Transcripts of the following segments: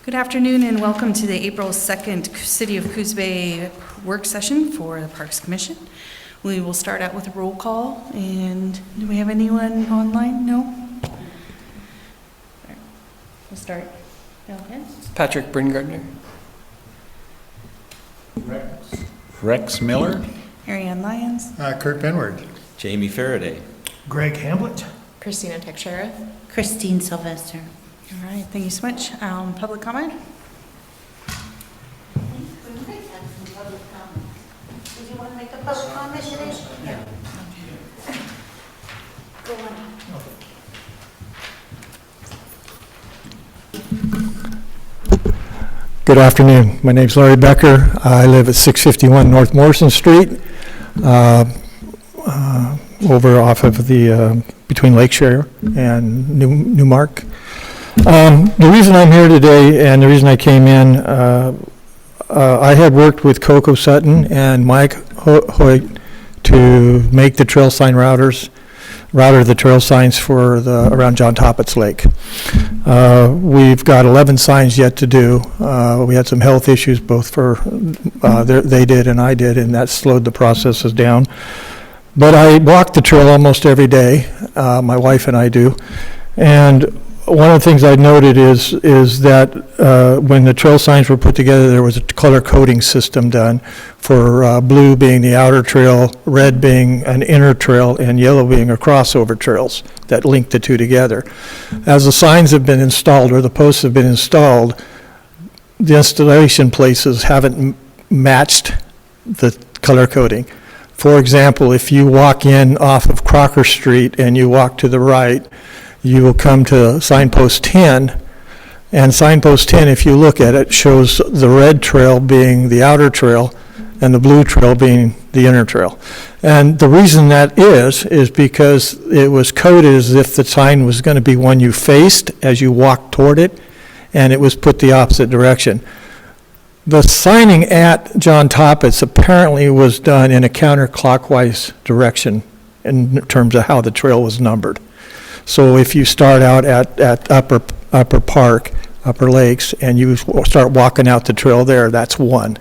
Good afternoon and welcome to the April 2nd City of Coos Bay work session for the Parks Commission. We will start out with a roll call, and do we have anyone online? No? All right. We'll start down here. Patrick Bringardner. Rex Miller. Ariane Lyons. Kurt Benward. Jamie Faraday. Greg Hamblett. Christina Texera. Christine Sylvester. All right, thank you so much. Public comment? We might have some public comment. Did you want to make a public comment today? Yeah. Go on. Good afternoon. My name's Larry Becker. I live at 651 North Morrison Street, over off of the between Lakeshare and Newmark. The reason I'm here today and the reason I came in, I had worked with Coco Sutton and Mike Hoyt to make the trail sign router the trail signs for around John Toppet's Lake. We've got 11 signs yet to do. We had some health issues both for they did and I did, and that slowed the processes down. But I walk the trail almost every day. My wife and I do, and one of the things I noted is that when the trail signs were put together, there was a color coding system done for blue being the outer trail, red being an inner trail, and yellow being a crossover trails that link the two together. As the signs have been installed or the posts have been installed, the installation places haven't matched the color coding. For example, if you walk in off of Crocker Street and you walk to the right, you will come to signpost 10, and signpost 10, if you look at it, shows the red trail being the outer trail and the blue trail being the inner trail. And the reason that is because it was coded as if the sign was going to be one you faced as you walked toward it, and it was put the opposite direction. The signing at John Toppet's apparently was done in a counterclockwise direction in terms of how the trail was numbered. So if you start out at Upper Park, Upper Lakes, and you start walking out the trail there, that's 1.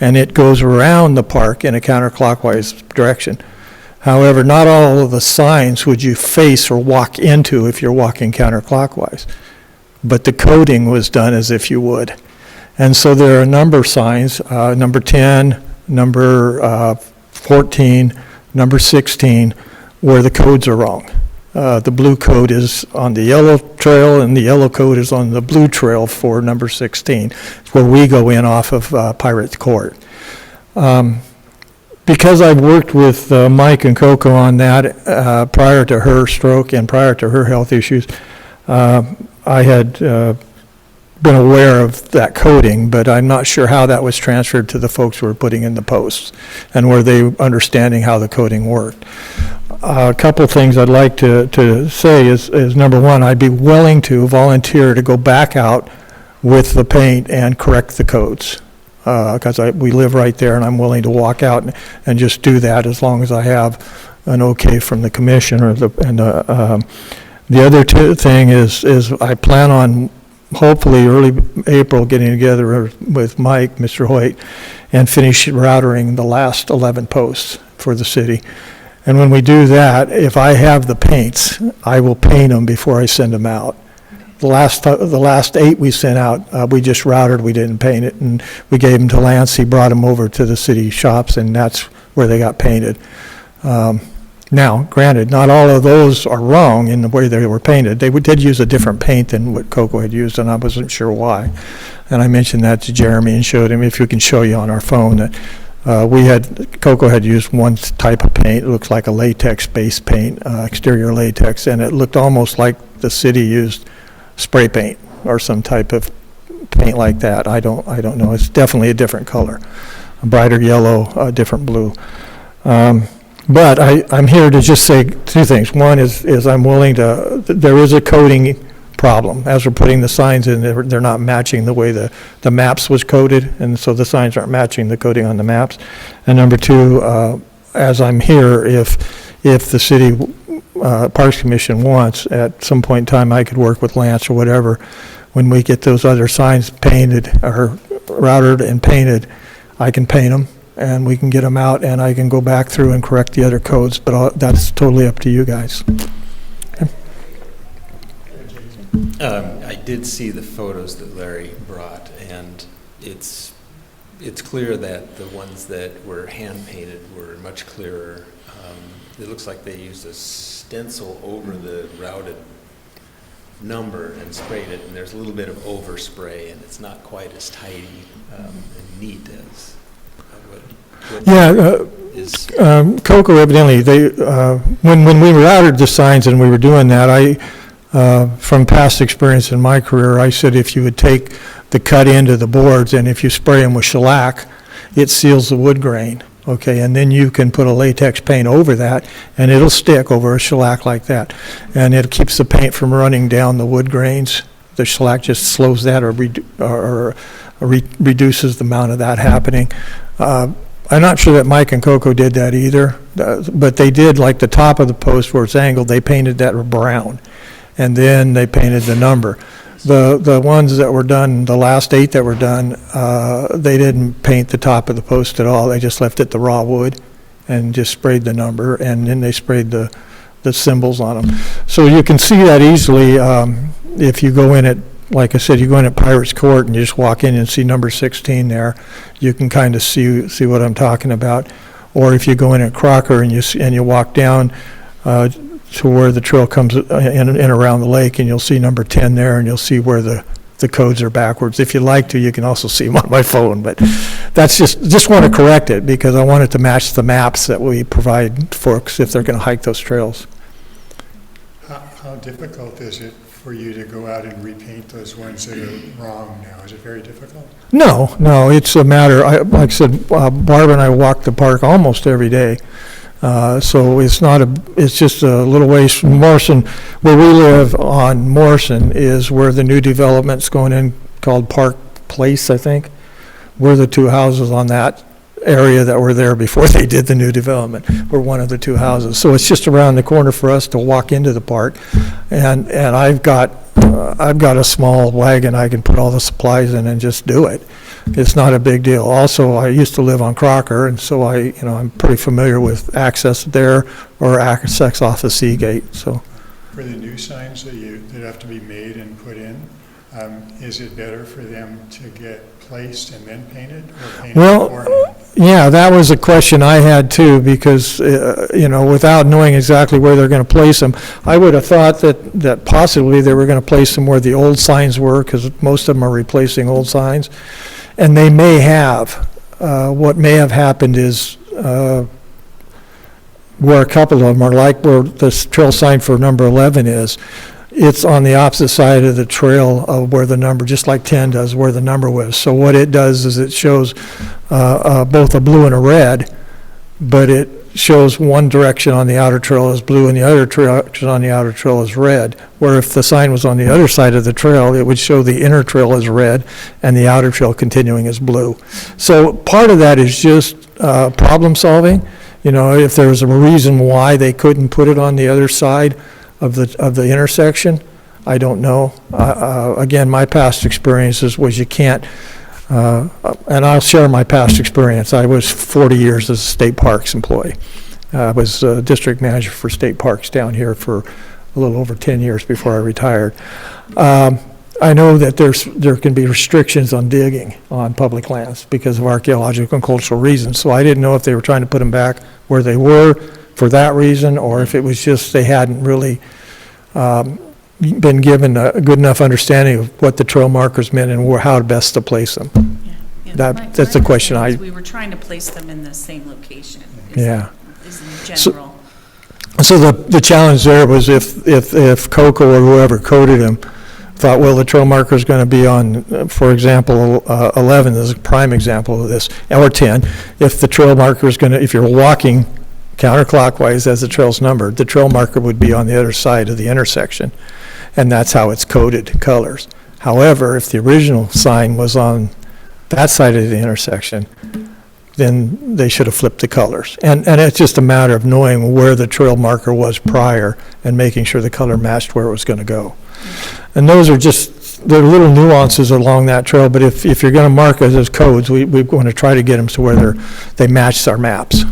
And it goes around the park in a counterclockwise direction. However, not all of the signs would you face or walk into if you're walking counterclockwise. But the coding was done as if you would. And so there are a number of signs, number 10, number 14, number 16, where the codes are wrong. The blue code is on the yellow trail, and the yellow code is on the blue trail for number 16. It's where we go in off of Pirate Court. Because I've worked with Mike and Coco on that prior to her stroke and prior to her health issues, I had been aware of that coding, but I'm not sure how that was transferred to the folks who were putting in the posts, and were they understanding how the coding worked. A couple of things I'd like to say is number one, I'd be willing to volunteer to go back out with the paint and correct the codes, because we live right there, and I'm willing to walk out and just do that as long as I have an okay from the commission. The other thing is I plan on hopefully early April getting together with Mike, Mr. Hoyt, and finish routering the last 11 posts for the city. And when we do that, if I have the paints, I will paint them before I send them out. The last 8 we sent out, we just routed, we didn't paint it, and we gave them to Lance. He brought them over to the city shops, and that's where they got painted. Now, granted, not all of those are wrong in the way they were painted. They did use a different paint than what Coco had used, and I wasn't sure why. And I mentioned that to Jeremy and showed him, if we can show you on our phone, that Coco had used one type of paint. It looks like a latex-based paint, exterior latex, and it looked almost like the city used spray paint or some type of paint like that. I don't know. It's definitely a different color, a brighter yellow, a different blue. But I'm here to just say 2 things. One is I'm willing to, there is a coding problem. As we're putting the signs in, they're not matching the way the maps was coded, and so the signs aren't matching the coding on the maps. And number 2, as I'm here, if the city Parks Commission wants, at some point in time I could work with Lance or whatever, when we get those other signs painted or routed and painted, I can paint them and we can get them out and I can go back through and correct the other codes, but that's totally up to you guys. I did see the photos that Larry brought, and it's clear that the ones that were hand-painted were much clearer. It looks like they used a stencil over the routed number and sprayed it, and there's a little bit of overspray, and it's not quite as tidy and neat as what Yeah, is. Coco evidently, when we routed the signs and we were doing that, from past experience in my career, I said if you would take the cut end of the boards and if you spray them with shellac, it seals the wood grain, okay? And then you can put a latex paint over that and it'll stick over a shellac like that. And it keeps the paint from running down the wood grains. The shellac just slows that or reduces the amount of that happening. I'm not sure that Mike and Coco did that either, but they did, like the top of the post where it's angled, they painted that brown. And then they painted the number. The ones that were done, the last 8 that were done, they didn't paint the top of the post at all. They just left it the raw wood and just sprayed the number, and then they sprayed the symbols on them. So you can see that easily if you go in at, like I said, you go in at Pirates Court and you just walk in and see number 16 there, you can kind of see what I'm talking about. Or if you go in at Crocker and you walk down to where the trail comes in around the lake, and you'll see number 10 there, and you'll see where the codes are backwards. If you'd like to, you can also see them on my phone, but that's just want to correct it because I want it to match the maps that we provide folks if they're going to hike those trails. How difficult is it for you to go out and repaint those ones that are wrong now? Is it very difficult? No, it's a matter, like I said, Barb and I walk the park almost every day. So it's just a little ways from Morrison. Where we live on Morrison is where the new development's going in called Park Place, I think. We're the 2 houses on that area that were there before they did the new development. We're one of the 2 houses. So it's just around the corner for us to walk into the park. And I've got a small wagon I can put all the supplies in and just do it. It's not a big deal. Also, I used to live on Crocker, and so I'm pretty familiar with access there or access off the Seagate. So, For the new signs that have to be made and put in, is it better for them to get placed and then painted, or painted beforehand? Yeah, that was a question I had too, because without knowing exactly where they're going to place them, I would have thought that possibly they were going to place them where the old signs were, because most of them are replacing old signs. And they may have. What may have happened is where a couple of them are, like where the trail sign for number 11 is, it's on the opposite side of the trail of where the number, just like 10 does, where the number was. So what it does is it shows both a blue and a red, but it shows one direction on the outer trail as blue and the other direction on the outer trail is red, where if the sign was on the other side of the trail, it would show the inner trail as red and the outer trail continuing as blue. So part of that is just problem solving. If there's a reason why they couldn't put it on the other side of the intersection, I don't know. Again, my past experiences was you can't, and I'll share my past experience. I was 40 years as a state parks employee. I was district manager for state parks down here for a little over 10 years before I retired. I know that there can be restrictions on digging on public lands because of archaeological and cultural reasons. So I didn't know if they were trying to put them back where they were for that reason, or if it was just they hadn't really been given a good enough understanding of what the trail markers meant and how best to place them. Yeah. That's the question We were trying to place them in the same location. Yeah. Is in general. So the challenge there was if Coco or whoever coded them thought, well, the trail marker is going to be on, for example, 11 is a prime example of this, or 10. If the trail marker is going to, if you're walking counterclockwise as the trail's numbered, the trail marker would be on the other side of the intersection, and that's how it's coded colors. However, if the original sign was on that side of the intersection, then they should have flipped the colors. And it's just a matter of knowing where the trail marker was prior and making sure the color matched where it was going to go. And those are just there are little nuances along that trail, but if you're going to mark it as codes, we're going to try to get them to where they match our maps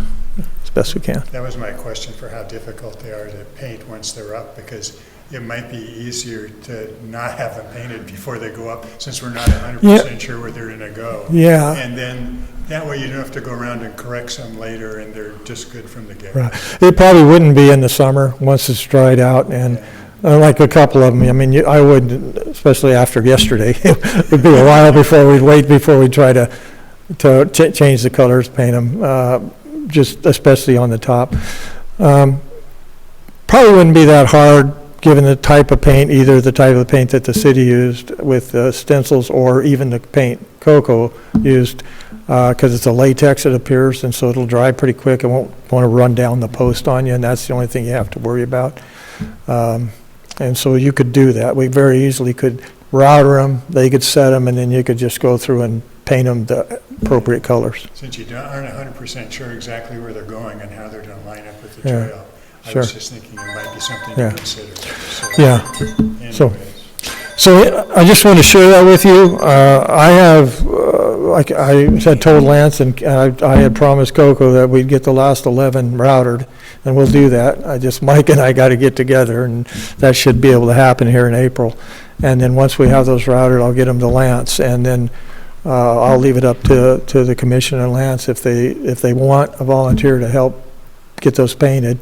as best we can. That was my question for how difficult they are to paint once they're up, because it might be easier to not have them painted before they go up, since we're not 100% sure where they're gonna go. Yeah. And then, that way you don't have to go around and correct some later, and they're just good from the get-go. Right. It probably wouldn't be in the summer, once it's dried out, and like a couple of them, I mean, I wouldn't, especially after yesterday, it'd be a while before we'd try to change the colors, paint them, just especially on the top. Probably wouldn't be that hard, given the type of paint, either the type of paint that the city used with stencils, or even the paint Coco used, because it's a latex, it appears, and so it'll dry pretty quick. It won't want to run down the post on you, and that's the only thing you have to worry about. And so you could do that. We very easily could router them, they could set them, and then you could just go through and paint them the appropriate colors. Since you aren't 100% sure exactly where they're going and how they're gonna line up with the Yeah. trail, I Sure. was just thinking it might be something Yeah. to consider. Yeah. So- Anyways. So I just want to share that with you. I have, like I had told Lance, and I had promised Coco that we'd get the last 11 routed, and we'll do that. Mike and I got to get together, and that should be able to happen here in April. And then once we have those routed, I'll get them to Lance, and then I'll leave it up to the commission and Lance if they want a volunteer to help get those painted.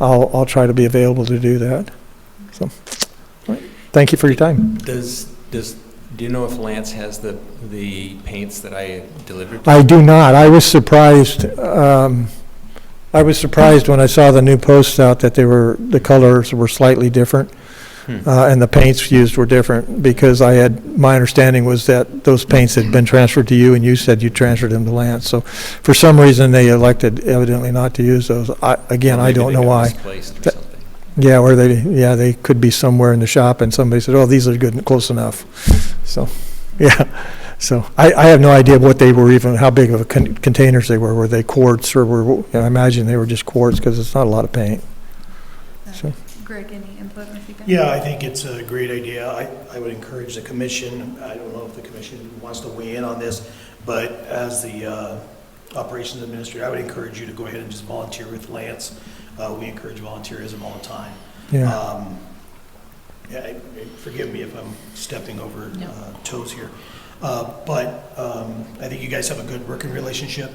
I'll try to be available to do that. So. Thank you for your time. Do you know if Lance has the paints that I delivered? I do not. I was surprised. I was surprised when I saw the new posts out that the colors were slightly different, and the paints used were different, because my understanding was that those paints had been transferred to you, and you said you transferred them to Lance. So for some reason, they elected evidently not to use those. I don't know why. Misplaced or something. Yeah, they could be somewhere in the shop, and somebody said, "Oh, these are good and close enough." So, yeah. So I have no idea what they were, even how big of containers they were. Were they quartz, or I imagine they were just quartz, because it's not a lot of paint. So. Greg, any input or feedback? Yeah, I think it's a great idea. I would encourage the commission, I don't know if the commission wants to weigh in on this, but as the operations administrator, I would encourage you to go ahead and just volunteer with Lance. We encourage volunteerism all the time. Yeah. Forgive me if I'm stepping over toes here. But I think you guys have a good working relationship.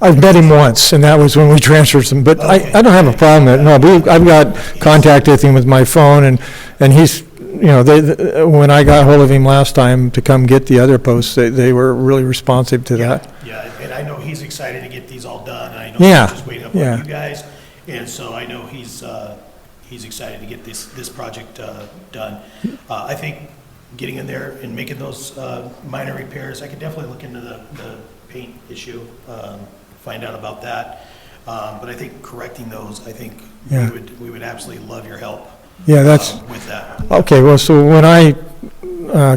I've met him once, and that was when we transferred some, but Okay. I don't have a problem with it. No, I've got contact with him with my phone, and he's, when I got hold of him last time to come get the other posts, they were really responsive to that. Yeah, and I know he's excited to get these all done. I know Yeah, he's just waiting up yeah. on you guys. And so I know he's excited to get this project done. I think getting in there and making those minor repairs, I could definitely look into the paint issue, find out about that. But I think correcting those, I think Yeah. we would absolutely love your help Yeah, that's, with that. okay, well, so when I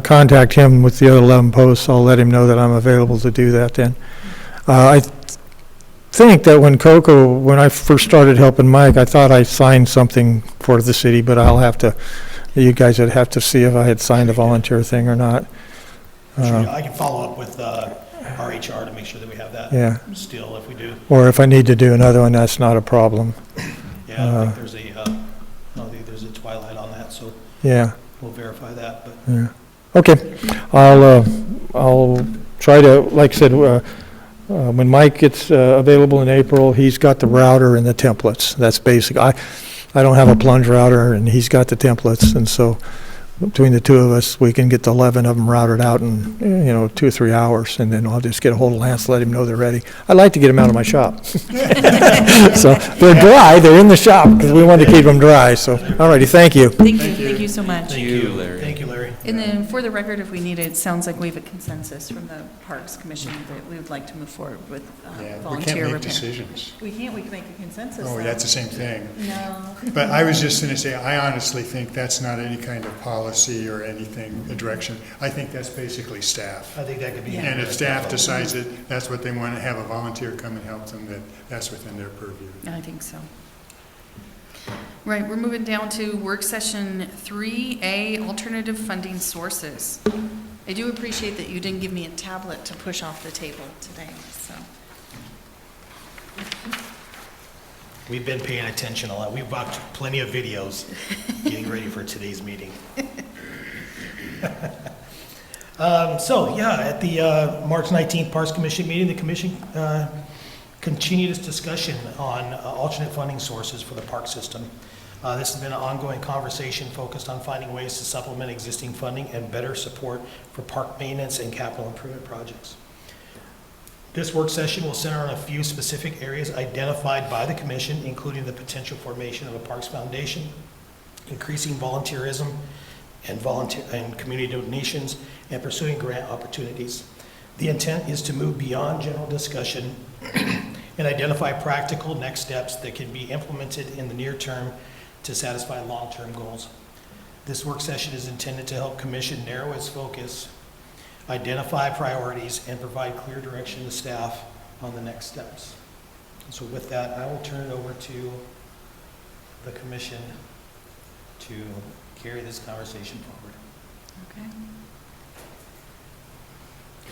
contact him with the other 11 posts, I'll let him know that I'm available to do that then. I think that when I first started helping Mike, I thought I signed something for the city, but you guys would have to see if I had signed a volunteer thing or not. Sure, I can follow up with our HR to make sure that we have that Yeah, still, if we do. or if I need to do another one, that's not a problem. Yeah, I don't think there's a twilight on that, so Yeah, we'll verify that, but. yeah. Okay, I'll try to, like I said, when Mike gets available in April, he's got the router and the templates. That's basic. I don't have a plunge router, and he's got the templates, and so between the two of us, we can get the 11 of them routed out in, 2 or 3 hours, and then I'll just get a hold of Lance, let him know they're ready. I like to get them out of my shop. So they're dry, they're in the shop, because we want to keep them dry, so, all righty, thank you. Thank you so much. Thank you, Larry. Thank you, Larry. And then for the record, if we need it sounds like we have a consensus from the Parks Commission that we would like to move forward with Yeah, we volunteer can't make repair. decisions. We can make a consensus. Oh, though. that's the same thing. No. But I was just going to say, I honestly think that's not any kind of policy or anything, a direction. I think that's basically staff. I think that could be. Yeah. And if staff decides that that's what they want to have a volunteer come and help them, that's within their purview. I think so. Right, we're moving down to work session 3A, alternative funding sources. I do appreciate that you didn't give me a tablet to push off the table today, so. We've been paying attention a lot. We've watched plenty of videos getting ready for today's meeting. At the March 19th Parks Commission meeting, the commission continued its discussion on alternate funding sources for the park system. This has been an ongoing conversation focused on finding ways to supplement existing funding and better support for park maintenance and capital improvement projects. This work session will center on a few specific areas identified by the commission, including the potential formation of a Parks Foundation, increasing volunteerism and community donations, and pursuing grant opportunities. The intent is to move beyond general discussion and identify practical next steps that can be implemented in the near term to satisfy long-term goals. This work session is intended to help commission narrow its focus, identify priorities, and provide clear direction to staff on the next steps. So with that, I will turn it over to the commission to carry this conversation forward. Okay.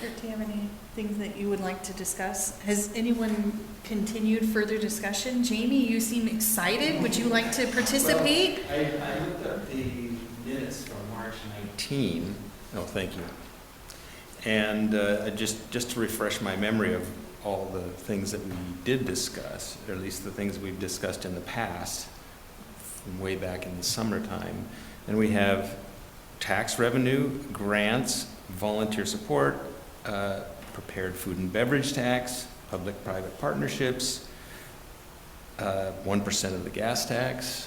Kurt, do you have any things that you would like to discuss? Has anyone continued further discussion? Jamie, you seem excited. Would you like to participate? Well, I looked up the minutes from March 19. Oh, thank you. And just to refresh my memory of all the things that we did discuss, or at least the things we've discussed in the past, from way back in the summertime. And we have tax revenue, grants, volunteer support, prepared food and beverage tax, public-private partnerships, 1% of the gas tax,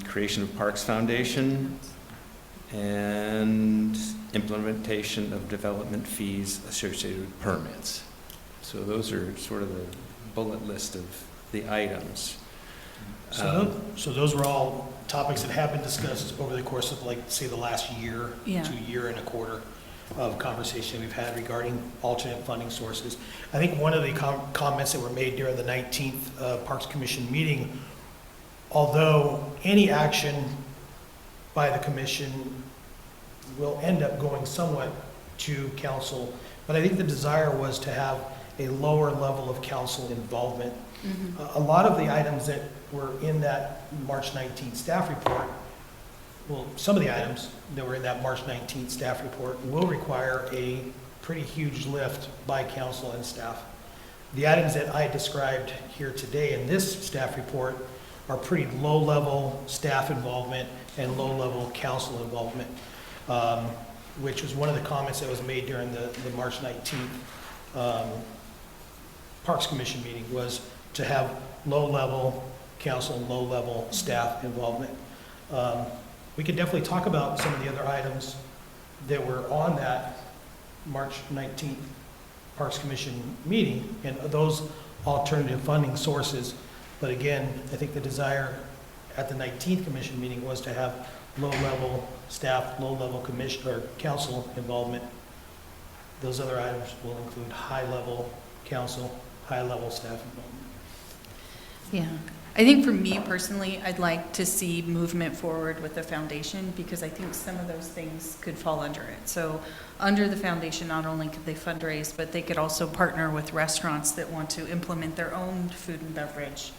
creation of Parks Foundation, and implementation of development fees associated with permits. So those are sort of the bullet list of the items. So those were all topics that have been discussed over the course of, like, say, the last year Yeah. to year and a quarter of conversation we've had regarding alternate funding sources. I think one of the comments that were made during the 19th Parks Commission meeting, although any action by the commission will end up going somewhat to council, but I think the desire was to have a lower level of council involvement. A lot of the items that were in that March 19th staff report, well, some of the items that were in that March 19th staff report will require a pretty huge lift by council and staff. The items that I described here today in this staff report are pretty low-level staff involvement and low-level council involvement, which was one of the comments that was made during the March 19th Parks Commission meeting, was to have low-level council and low-level staff involvement. We could definitely talk about some of the other items that were on that March 19th Parks Commission meeting and those alternative funding sources. But again, I think the desire at the 19th Commission meeting was to have low-level staff, low-level commission or council involvement. Those other items will include high-level council, high-level staff involvement. Yeah. I think for me personally, I'd like to see movement forward with the foundation because I think some of those things could fall under it. So under the foundation, not only could they fundraise, but they could also partner with restaurants that want to implement their own food and beverage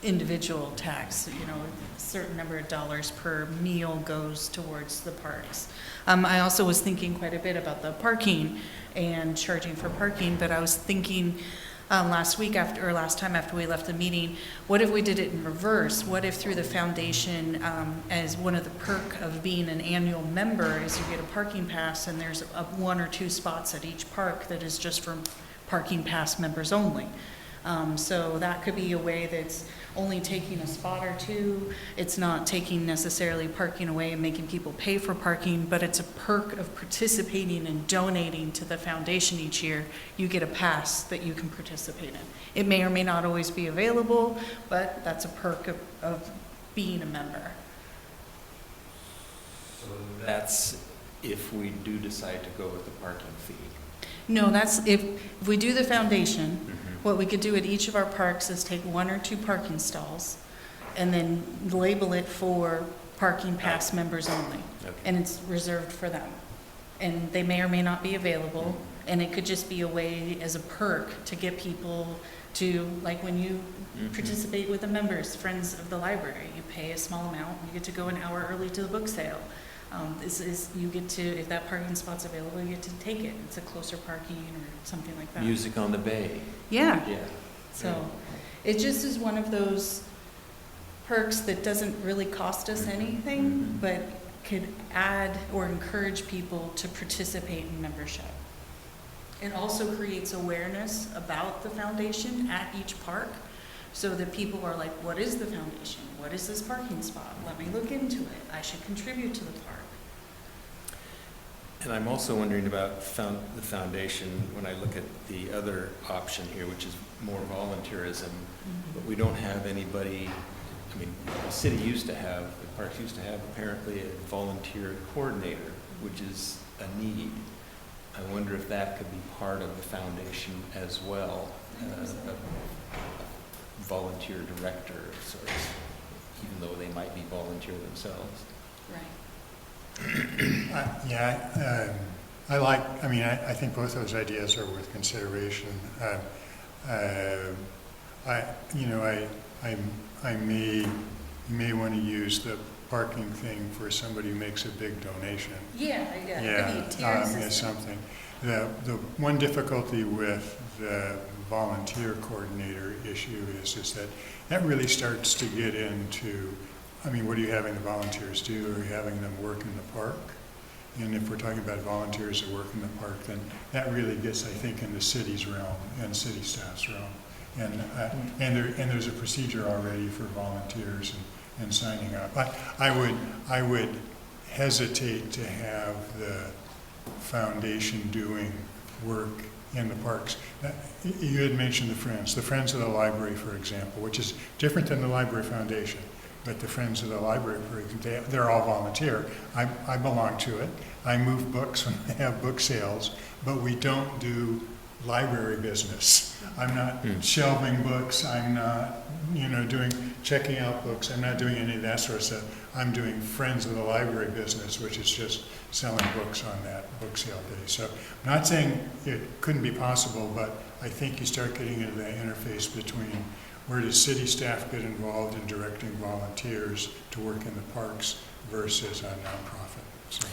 individual tax. You know, a certain number of dollars per meal goes towards the parks. I also was thinking quite a bit about the parking and charging for parking, but I was thinking last time after we left the meeting, what if we did it in reverse? What if through the foundation, as one of the perk of being an annual member is you get a parking pass and there's one or two spots at each park that is just for parking pass members only. So that could be a way that's only taking a spot or two. It's not taking necessarily parking away and making people pay for parking, but it's a perk of participating and donating to the foundation each year. You get a pass that you can participate in. It may or may not always be available, but that's a perk of being a member. So that's if we do decide to go with the parking fee. No, that's, if we do the foundation, what we could do at each of our parks is take 1 or 2 parking stalls and then label it for parking pass members only. Okay. And it's reserved for them. And they may or may not be available, and it could just be a way as a perk to get people to, like when you participate with the members, Friends of the Library, you pay a small amount, you get to go an hour early to the book sale. You get to, if that parking spot's available, you get to take it. It's a closer parking or something like that. Music on the Bay. Yeah, Yeah. so it just is one of those perks that doesn't really cost us anything, but could add or encourage people to participate in membership. It also creates awareness about the foundation at each park, so that people are like, what is the foundation? What is this parking spot? Let me look into it. I should contribute to the park. And I'm also wondering about the foundation when I look at the other option here, which is more volunteerism, but we don't have anybody, I mean, the city used to have, the parks used to have apparently a volunteer coordinator, which is a need. I wonder if that could be part of the foundation as well, a volunteer director of sorts, even though they might be volunteer themselves. Right. I think both those ideas are worth consideration. I may want to use the parking thing for somebody who makes a big donation. Yeah, Yeah, maybe a tier is system. something. The one difficulty with the volunteer coordinator issue is that really starts to get into, I mean, what are you having the volunteers do? Are you having them work in the park? And if we're talking about volunteers that work in the park, then that really gets, I think, in the city's realm and city staff's realm. And there's a procedure already for volunteers and signing up. I would hesitate to have the foundation doing work in the parks. You had mentioned the Friends of the Library, for example, which is different than the Library Foundation. But the Friends of the Library, for example, they're all volunteer. I belong to it. I move books when they have book sales, but we don't do library business. I'm not shelving books. I'm not, checking out books. I'm not doing any of that sort of stuff. I'm doing Friends of the Library business, which is just selling books on that book sale day. So I'm not saying it couldn't be possible, but I think you start getting into the interface between where does city staff get involved in directing volunteers to work in the parks versus a nonprofit. So.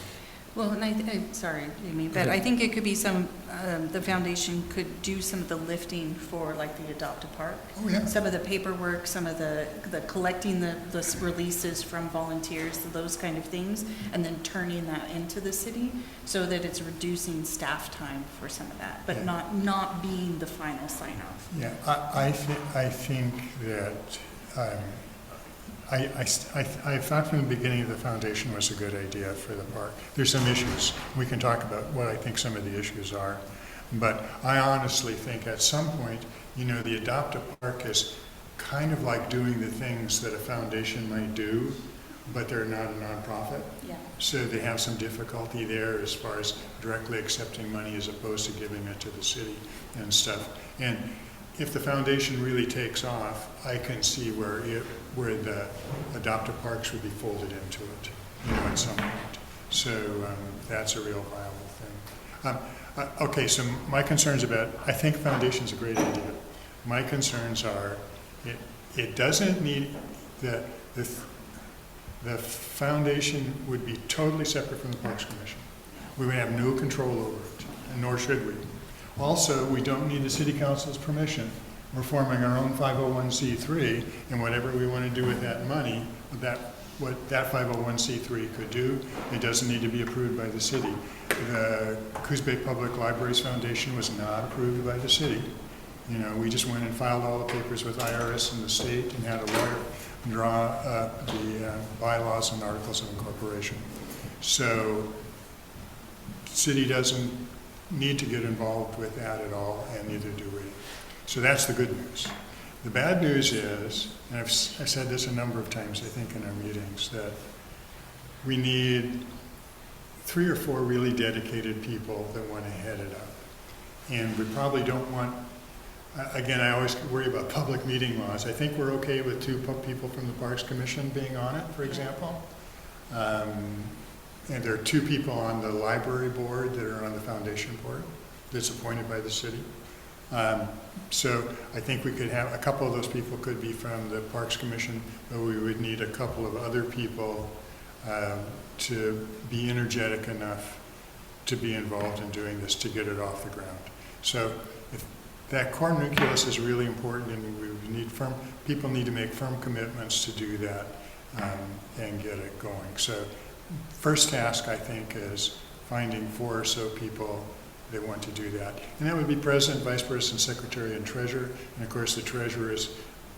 Well, and sorry, Amy, but I think it could be the foundation could do some of the lifting for like the Adopt a Park. Oh, yeah. Some of the paperwork, some of the collecting the releases from volunteers, those kind of things, and then turning that into the city so that it's reducing staff time for some of that, but not being the final sign off. Yeah, I think that I thought from the beginning the foundation was a good idea for the park. There's some issues. We can talk about what I think some of the issues are. But I honestly think at some point, the Adopt a Park is kind of like doing the things that a foundation might do, but they're not a nonprofit. Yeah. So they have some difficulty there as far as directly accepting money as opposed to giving it to the city and stuff. And if the foundation really takes off, I can see where the Adopt a Parks would be folded into it, at some point. So that's a real viable thing. Okay, so my concerns I think foundation's a great idea. My concerns are, it doesn't need, the foundation would be totally separate from the Parks Commission. We would have no control over it, and nor should we. Also, we don't need the City Council's permission. We're forming our own 501c3, and whatever we want to do with that money, what that 501c3 could do, it doesn't need to be approved by the city. The Coos Bay Public Libraries Foundation was not approved by the city. We just went and filed all the papers with IRS and the state and had a lawyer draw up the bylaws and articles of incorporation. So, the city doesn't need to get involved with that at all, and neither do we. So that's the good news. The bad news is, and I've said this a number of times, I think, in our meetings, that we need 3 or 4 really dedicated people that want to head it up. And we probably don't want, again, I always worry about public meeting laws. I think we're okay with two people from the Parks Commission being on it, for example. And there are two people on the library board that are on the foundation board that's appointed by the city. So I think we could have, a couple of those people could be from the Parks Commission, but we would need a couple of other people to be energetic enough to be involved in doing this, to get it off the ground. So if that core nucleus is really important, and we need people need to make firm commitments to do that and get it going. So first task, I think, is finding 4 or so people that want to do that. And that would be president, vice president, secretary, and treasurer. And of course, the treasurer is,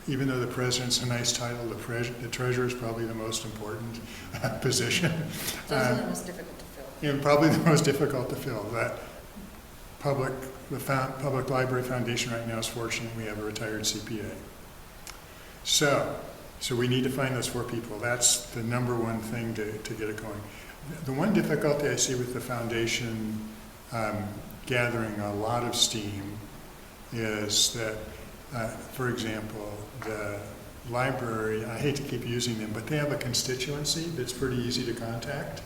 even though the president's a nice title, the treasurer is probably the most important position. Those are the most difficult to fill. And probably the most difficult to fill. That Public Library Foundation right now is fortunate we have a retired CPA. So we need to find those 4 people. That's the number one thing to get it going. The one difficulty I see with the foundation gathering a lot of steam is that, for example, the library, I hate to keep using them, but they have a constituency that's pretty easy to contact.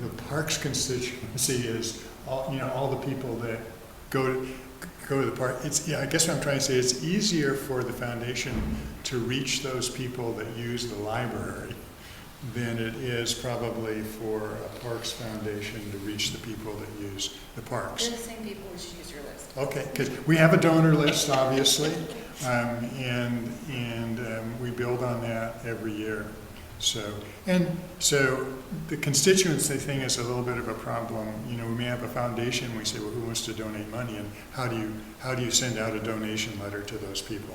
The Parks constituency is all the people that go to the park. I guess what I'm trying to say, it's easier for the foundation to reach those people that use the library than it is probably for a Parks Foundation to reach the people that use the parks. They're the same people, we should use your list. Okay, because we have a donor list, obviously, and we build on that every year. So the constituency thing is a little bit of a problem. We may have a foundation, we say, well, who wants to donate money, and how do you send out a donation letter to those people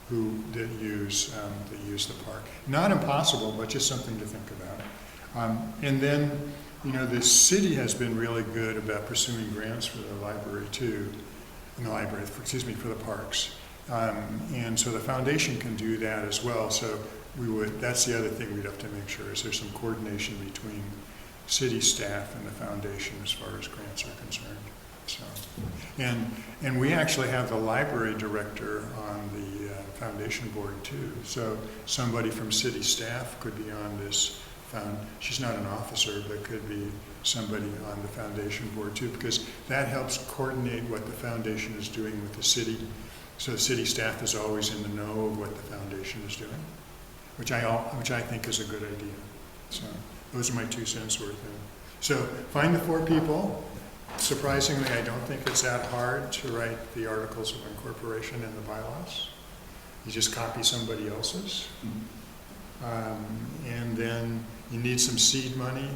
that use the park? Not impossible, but just something to think about. And then, the city has been really good about pursuing grants for the library too, for the parks. And so the foundation can do that as well. So that's the other thing we'd have to make sure is there's some coordination between city staff and the foundation as far as grants are concerned. So, and we actually have the library director on the foundation board too. So somebody from city staff could be on this. She's not an officer, but could be somebody on the foundation board too, because that helps coordinate what the foundation is doing with the city. So the city staff is always in the know of what the foundation is doing, which I think is a good idea. So those are my 2 cents worth. So find the 4 people. Surprisingly, I don't think it's that hard to write the articles of incorporation and the bylaws. You just copy somebody else's. And then you need some seed money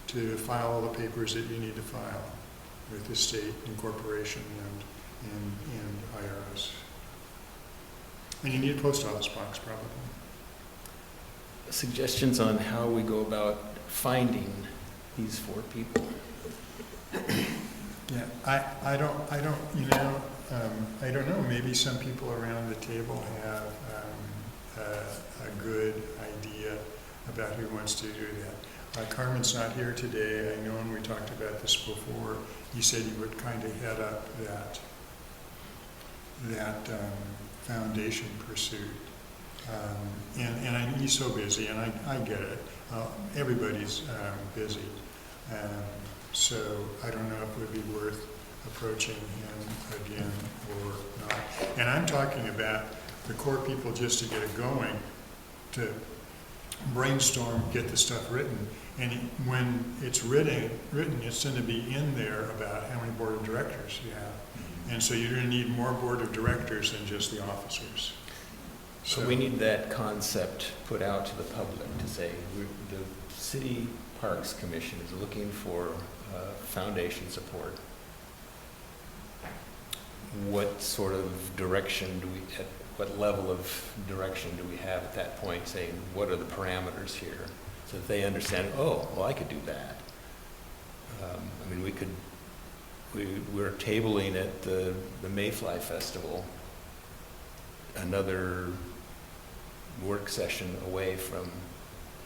to file all the papers that you need to file with the state incorporation and IRS. And you need a post office box, probably. Suggestions on how we go about finding these 4 people? Yeah, I don't know. Maybe some people around the table have a good idea about who wants to do that. Carmen's not here today. I know when we talked about this before, he said he would kind of head up that foundation pursuit. And he's so busy, and I get it. Everybody's busy. So I don't know if it would be worth approaching him again or not. And I'm talking about the core people just to get it going, to brainstorm, get the stuff written. And when it's written, it's going to be in there about how many board of directors you have. And so you're going to need more board of directors than just the officers. So we need that concept put out to the public to say the City Parks Commission is looking for foundation support. What sort of direction at what level of direction do we have at that point, saying what are the parameters here, so that they understand, oh, well, I could do that. We're tabling at the Mayfly Festival, another work session away from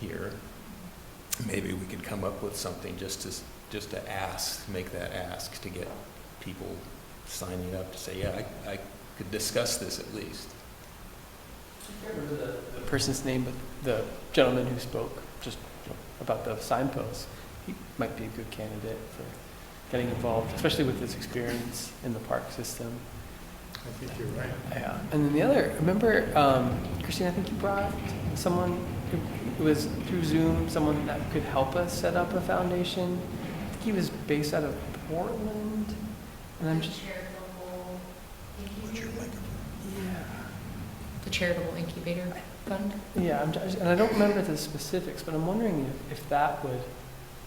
here. Maybe we could come up with something just to ask, make that ask to get people signing up to say, yeah, I could discuss this at least. I can't remember the person's name, but the gentleman who spoke just about the signposts, he might be a good candidate for getting involved, especially with his experience in the park system. I think you're right. Yeah. And then the other, remember, Christine, I think you brought someone who was through Zoom, someone that could help us set up a foundation. I think he was based out of Portland, and I'm just, yeah. The Charitable Incubator Fund? Yeah, and I don't remember the specifics, but I'm wondering if that would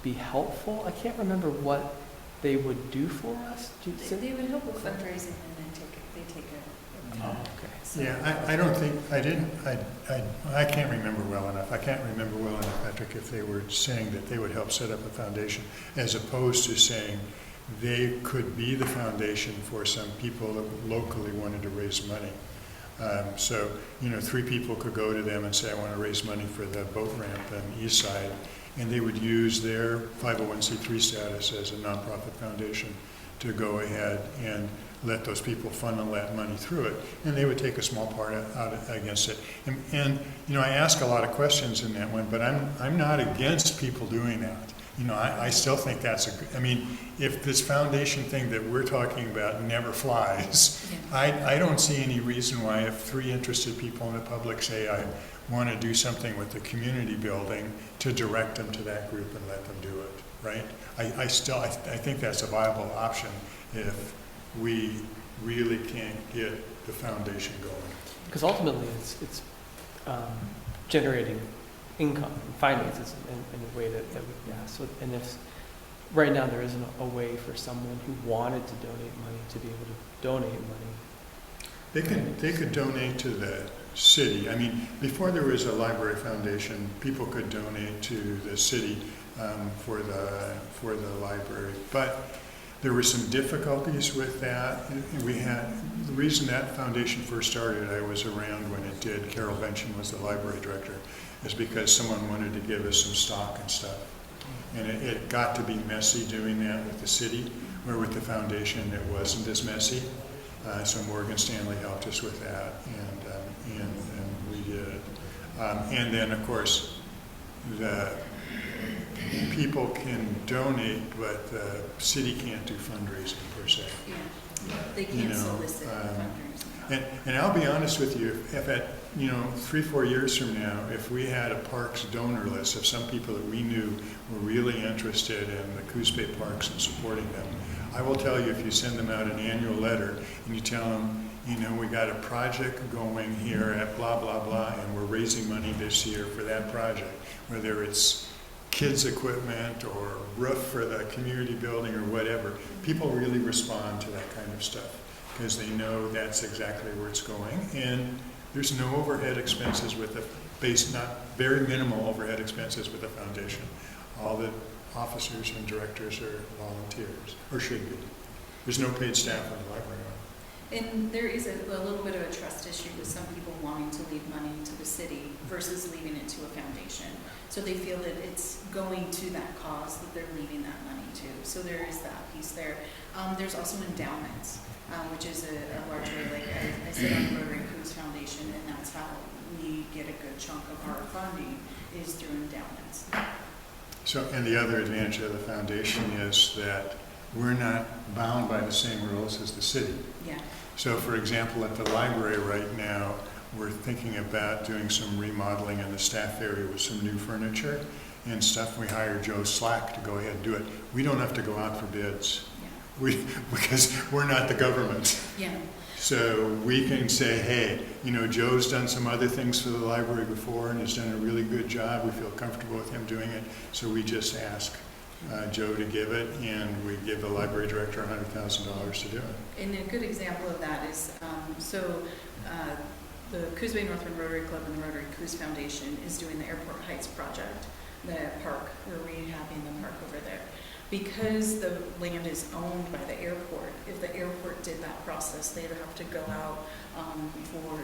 be helpful. I can't remember what they would do for us. They would help with fundraising and then they take a. Oh, okay. Yeah, I don't think, I can't remember well enough. I can't remember well enough, Patrick, if they were saying that they would help set up a foundation, as opposed to saying they could be the foundation for some people that locally wanted to raise money. So, 3 people could go to them and say, I want to raise money for the boat ramp on the east side, and they would use their 501c3 status as a nonprofit foundation to go ahead and let those people funnel that money through it, and they would take a small part out against it. And I ask a lot of questions in that one, but I'm not against people doing that. I still think that's if this foundation thing that we're talking about never flies, I don't see any reason why, if 3 interested people in the public say, I want to do something with the community building, to direct them to that group and let them do it, right? I think that's a viable option if we really can't get the foundation going. Because ultimately, it's generating income and finances in a way that we, yeah. So, and if right now there isn't a way for someone who wanted to donate money to be able to donate money. They could donate to the city. Before there was a library foundation, people could donate to the city for the library, but there were some difficulties with that. The reason that foundation first started, I was around when it did, Carol Benson was the library director, is because someone wanted to give us some stock and stuff. And it got to be messy doing that with the city, where with the foundation it wasn't as messy. So Morgan Stanley helped us with that, and we did it. And then, of course, the people can donate, but the city can't do fundraising per se. Yeah, they can't solicit fundraising. And I'll be honest with you, if at 3-4 years from now, if we had a parks donor list of some people that we knew were really interested in the Coos Bay Parks and supporting them, I will tell you, if you send them out an annual letter and you tell them, we got a project going here at blah, blah, blah, and we're raising money this year for that project, whether it's kids equipment or roof for the community building or whatever, people really respond to that kind of stuff because they know that's exactly where it's going. And there's no overhead expenses with very minimal overhead expenses with the foundation. All the officers and directors are volunteers, or should be. There's no paid staff in the library. And there is a little bit of a trust issue with some people wanting to leave money to the city versus leaving it to a foundation. So they feel that it's going to that cause that they're leaving that money to. So there is that piece there. There's also endowments, which is a large way, like I said, on the Rotary Coos Foundation, and that's how we get a good chunk of our funding is through endowments. So, and the other advantage of the foundation is that we're not bound by the same rules as the city. Yeah. So, for example, at the library right now, we're thinking about doing some remodeling in the staff area with some new furniture and stuff. We hired Joe Slack to go ahead and do it. We don't have to go out for bids. Yeah. Because we're not the government. Yeah. So we can say, hey, Joe's done some other things for the library before and has done a really good job. We feel comfortable with him doing it. So we just ask Joe to give it, and we give the library director $100,000 to do it. And a good example of that is, the Coos Bay Northland Rotary Club and the Rotary Coos Foundation is doing the Airport Heights project, the park. We're rehabbing the park over there. Because the land is owned by the airport, if the airport did that process, they would have to go out for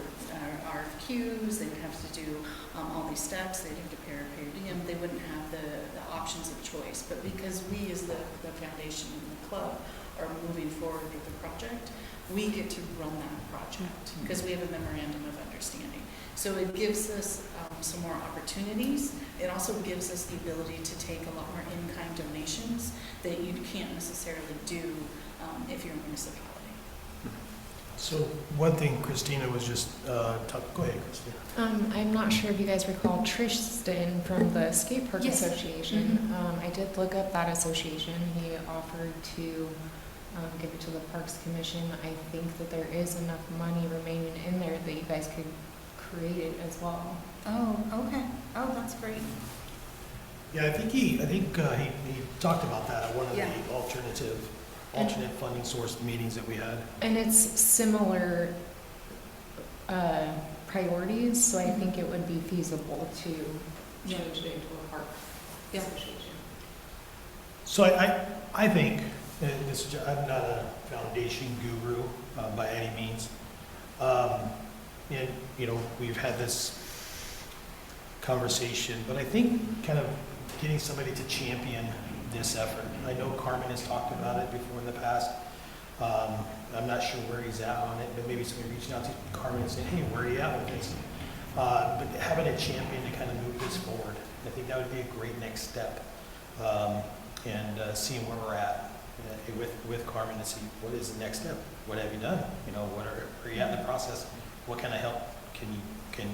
RFQs, they would have to do all these steps, they'd have to pay a per diem, they wouldn't have the options of choice. But because we as the foundation and the club are moving forward with the project, we get to run that project because we have a memorandum of understanding. So it gives us some more opportunities. It also gives us the ability to take a lot more in-kind donations that you can't necessarily do if you're a municipality. So one thing Christina was just, go ahead, Christina. I'm not sure if you guys recall Tristan from the Skate Park Yes. Association. I did look up that association. He offered to give it to the Parks Commission. I think that there is enough money remaining in there that you guys could create it as well. Oh, okay. Oh, that's great. Yeah, I think he talked about that at one of Yeah. the alternate funding source meetings that we had. And it's similar priorities, so I think it would be feasible to change it into a park Yeah. association. So I think, and I'm not a foundation guru by any means, and we've had this conversation, but I think kind of getting somebody to champion this effort. I know Carmen has talked about it before in the past. I'm not sure where he's at on it, but maybe somebody reaching out to Carmen and saying, hey, where are you at with this? But having a champion to kind of move this forward, I think that would be a great next step. And seeing where we're at with Carmen to see what is the next step. What have you done? Where are you at in the process? What kind of help can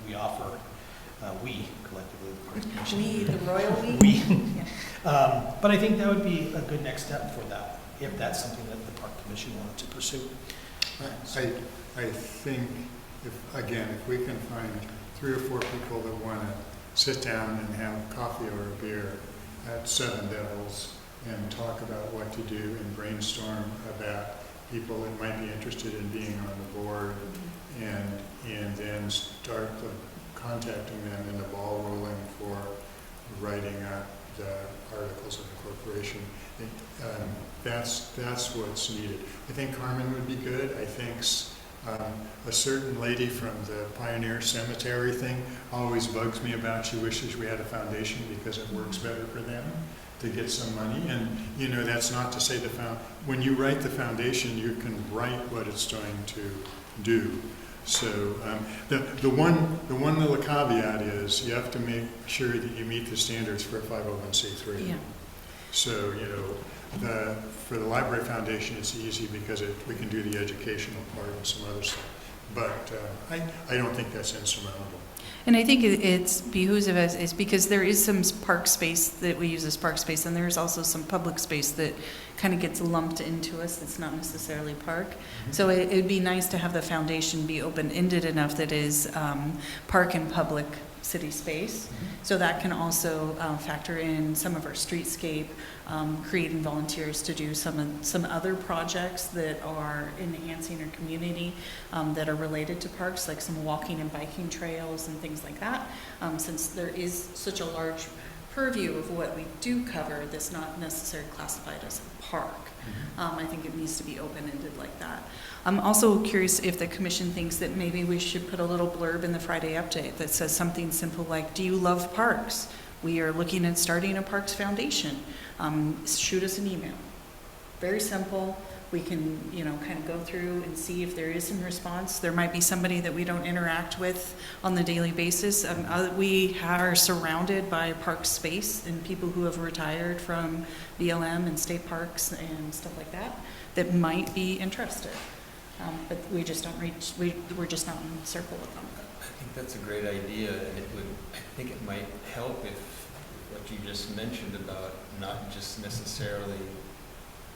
we offer? We collectively, the Parks Commission. We, the royal we? We. Yeah. But I think that would be a good next step for that, if that's something that the Park Commission wanted to pursue. I think, if we can find 3 or 4 people that want to sit down and have coffee or a beer at Seven Devils and talk about what to do and brainstorm about people that might be interested in being on the board, and then start contacting them and the ball rolling for writing up the articles of incorporation. That's what's needed. I think Carmen would be good. I think a certain lady from the Pioneer Cemetery thing always bugs me about. She wishes we had a foundation because it works better for them to get some money. And that's not to say when you write the foundation, you can write what it's going to do. So the one little caveat is you have to make sure that you meet the standards for a 501c3. Yeah. So for the Library Foundation, it's easy because we can do the educational part and some other stuff. But I don't think that's insurmountable. And I think it's behooves of us is because there is some park space that we use as park space, and there's also some public space that kind of gets lumped into us. It's not necessarily park. So it'd be nice to have the foundation be open-ended enough that is park and public city space. So that can also factor in some of our streetscape, creating volunteers to do some other projects that are enhancing our community that are related to parks, like some walking and biking trails and things like that. Since there is such a large purview of what we do cover that's not necessarily classified as a park. I think it needs to be open-ended like that. I'm also curious if the commission thinks that maybe we should put a little blurb in the Friday update that says something simple like, do you love parks? We are looking at starting a Parks Foundation. Shoot us an email. Very simple. We can, kind of go through and see if there is some response. There might be somebody that we don't interact with on the daily basis. We are surrounded by park space and people who have retired from BLM and state parks and stuff like that might be interested. But we just don't reach, we're just not in the circle with them. I think that's a great idea, and I think it might help if what you just mentioned about not just necessarily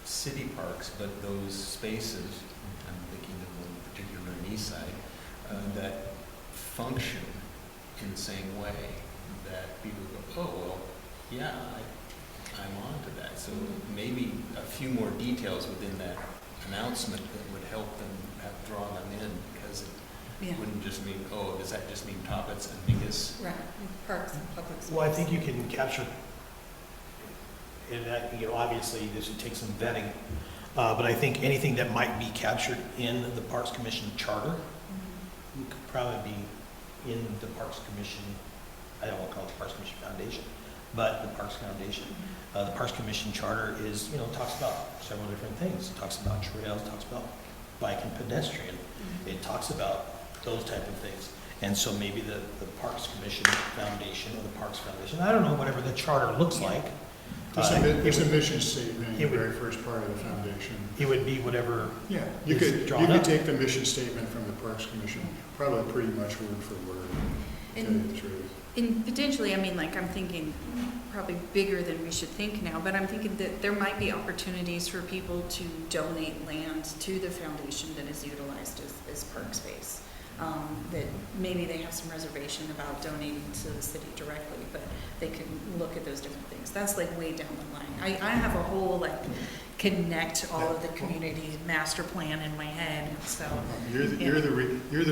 city parks, but those spaces, I'm thinking of one particular on the east side, that function in the same way that people go, oh, well, yeah, I'm on to that. So maybe a few more details within that announcement that would help them draw them in, because it wouldn't just mean, oh, does that just mean Toppets and Mingus? Right, parks and public space. Well, I think you can capture, and that, obviously this would take some vetting, but I think anything that might be captured in the Parks Commission charter could probably be in the Parks Commission, I don't want to call it the Parks Commission Foundation, but the Parks Foundation. The Parks Commission charter is, talks about several different things. It talks about trails, talks about bike and pedestrian. It talks about those type of things. And so maybe the Parks Commission Foundation or the Parks Foundation, I don't know, whatever the charter looks like. There's a mission statement in it the would- very first part of the foundation. It would be whatever, Yeah, you It's could drawn up. take the mission statement from the Parks Commission, probably pretty much word for word, to tell you the truth. And potentially, I mean, like, I'm thinking probably bigger than we should think now, but I'm thinking that there might be opportunities for people to donate land to the foundation that is utilized as park space. That maybe they have some reservation about donating to the city directly, but they can look at those different things. That's like way down the line. I have a whole, like, connect all of the community master plan in my head, so. You're the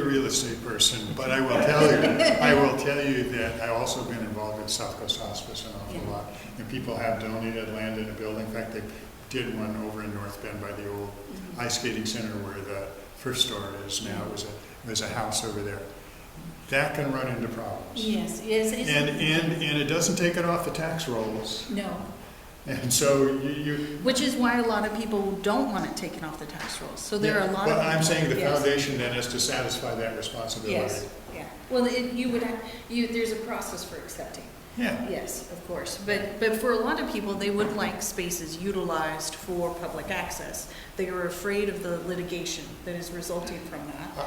real estate person, but I will tell you that I've also been involved with South Coast Hospice an awful lot. And people have donated land in a building. In fact, they did one over in North Bend by the old ice skating center where the first store is now. It was a house over there. That can run into problems. Yes. And it doesn't take it off the tax rolls. No. And so you. Which is why a lot of people don't want it taken off the tax rolls. So there are a lot of. But I'm saying the Yes. foundation then has to satisfy that responsibility. Yes, yeah. Well, there's a process for accepting. Yeah. Yes, of course. But for a lot of people, they would like spaces utilized for public access. They are afraid of the litigation that is resulting from that.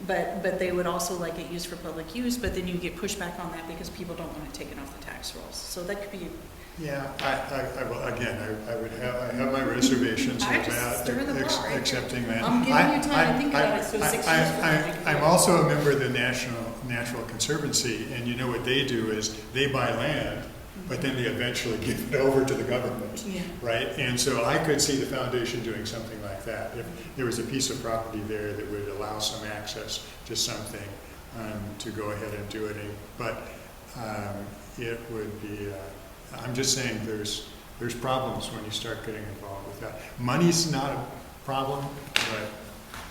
But they would also like it used for public use, but then you get pushback on that because people don't want it taken off the tax rolls. So that could be. Yeah, I have my reservations I just about stir the pot right accepting that. I'm giving you time to think about it, so 6 years from now. I'm also a member of the Natural Conservancy, and you know what they do is they buy land, but then they eventually give it over to the government, Yeah. right? And so I could see the foundation doing something like that. If there was a piece of property there that would allow some access to something, to go ahead and do it. But it would be, I'm just saying there's problems when you start getting involved with that. Money's not a problem, but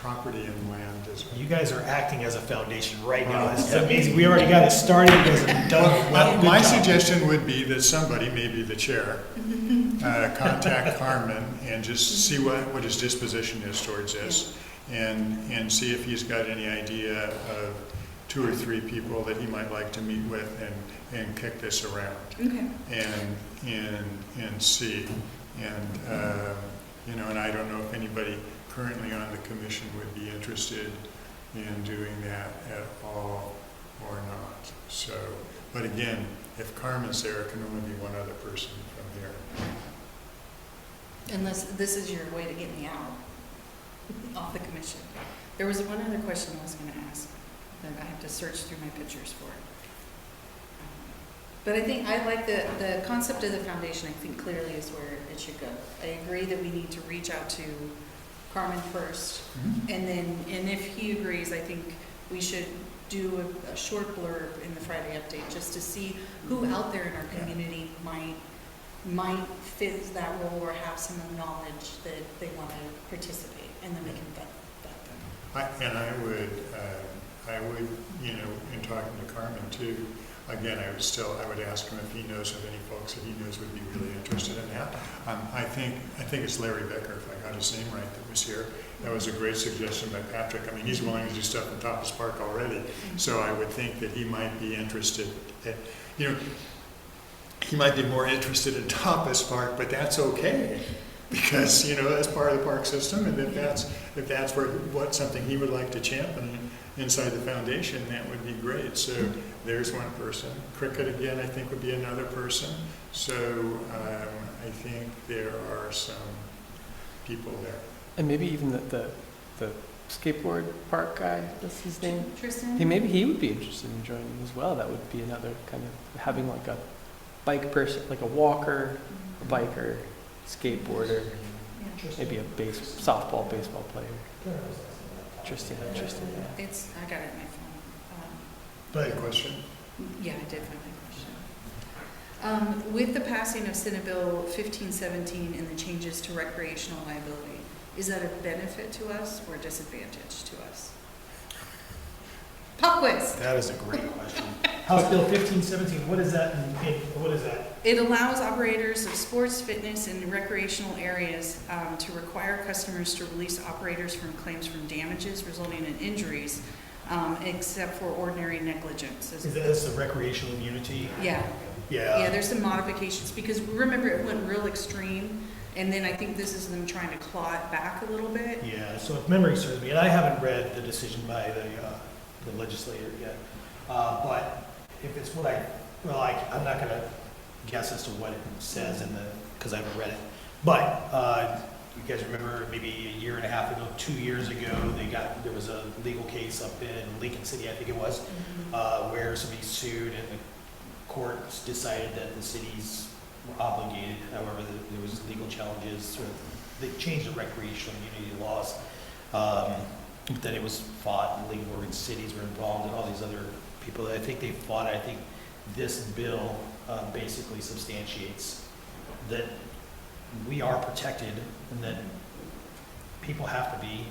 property and land is. you guys are acting as a foundation right now. This is amazing. We already got it started. You guys have done it well. Good My job. suggestion would be that somebody, maybe the chair, contact Carmen and just see what his disposition is towards this, and see if he's got any idea of 2 or 3 people that he might like to meet with and kick this around. Okay. And see. And I don't know if anybody currently on the commission would be interested in doing that at all or not. So, but again, if Carmen's there, it can only be one other person from here. Unless this is your way to get me out off the commission. There was one other question I was going to ask that I have to search through my pictures for. But I think I like the concept of the foundation. I think clearly is where it should go. I agree that we need to reach out to Carmen first, and if he agrees, I think we should do a short blurb in the Friday update just to see who out there in our community might fit that role or have some knowledge that they want to participate, and then we can vet them. I would, in talking to Carmen too, again, I would ask him if he knows of any folks that he knows would be really interested in that. I think it's Larry Becker, if I got his name right, that was here. That was a great suggestion by Patrick. I mean, he's willing to do stuff in Tapas Park already, so I would think that he might be interested. He might be more interested in Tapas Park, but that's okay, because that's part of the park system, and if that's something he would like to champion inside the foundation, that would be great. So there's one person. Cricket again, I think, would be another person. So I think there are some people there. And maybe even the skateboard park guy, what's his name? Tristan? Maybe he would be interested in joining as well. That would be another kind of having like a bike person, like a walker, a biker, skateboarder, maybe a softball, baseball player. Interesting, yeah. I got it in my phone. But question? Yeah, I did find my question. With the passing of Senate Bill 1517 and the changes to recreational liability, is that a benefit to us or a disadvantage to us? Pop quiz. That is a great question. House Bill 1517, what is that? What is that? It allows operators of sports, fitness, and recreational areas to require customers to release operators from claims from damages resulting in injuries, except for ordinary negligence. Is this the recreational immunity? Yeah. Yeah. Yeah, there's some modifications, because remember, it went real extreme, and then I think this is them trying to claw it back a little bit. Yeah, so if memory serves me, and I haven't read the decision by the legislator yet, but if it's what I'm not gonna guess as to what it says because I haven't read it. But you guys remember maybe a year and a half ago, 2 years ago, there was a legal case up in Lincoln City, I think it was, where somebody sued and the courts decided that the cities were obligated. However, there was legal challenges. They changed the recreational immunity laws. Then it was fought, and legal oregon cities were involved, and all these other people. I think they fought. I think this bill basically substantiates that we are protected, and that people have to be,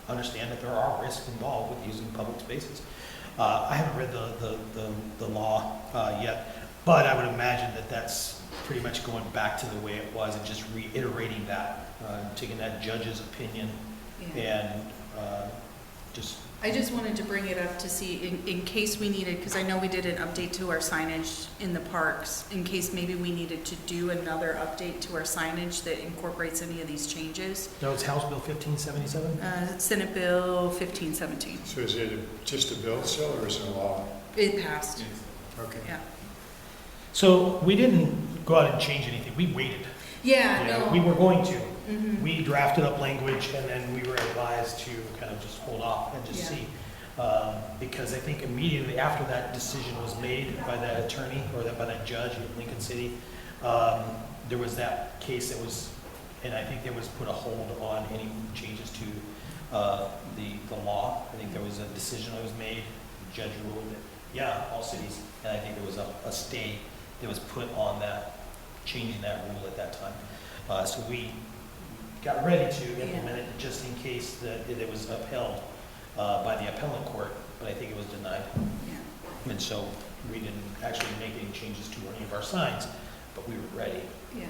understand that there are risks involved with using public spaces. I haven't read the law yet, but I would imagine that that's pretty much going back to the way it was and just reiterating that, taking that judge's opinion and I just wanted to bring it up to see in case we needed, because I know we did an update to our signage in the parks, in case maybe we needed to do another update to our signage that incorporates any of these changes. No, it's House Bill 1577? Senate Bill 1517. So is it just a bill still, or is it a law? It passed. Okay. Yeah. So we didn't go out and change anything. We waited. Yeah, You know, no. we were going to. Mhm. We drafted up language, and then we were advised to kind of just hold off and just Yeah. see. Because I think immediately after that decision was made by that attorney, or by that judge in Lincoln City, there was that case that was, and I think there was put a hold on any changes to the law. I think there was a decision that was made, the judge ruled that, yeah, all cities, and I think there was a stay that was put on that, changing that rule at that time. So we got ready to implement it just in case that it was upheld by the appellate court, but I think it was denied. Yeah. And so we didn't actually make any changes to any of our signs, but we were ready. Yeah.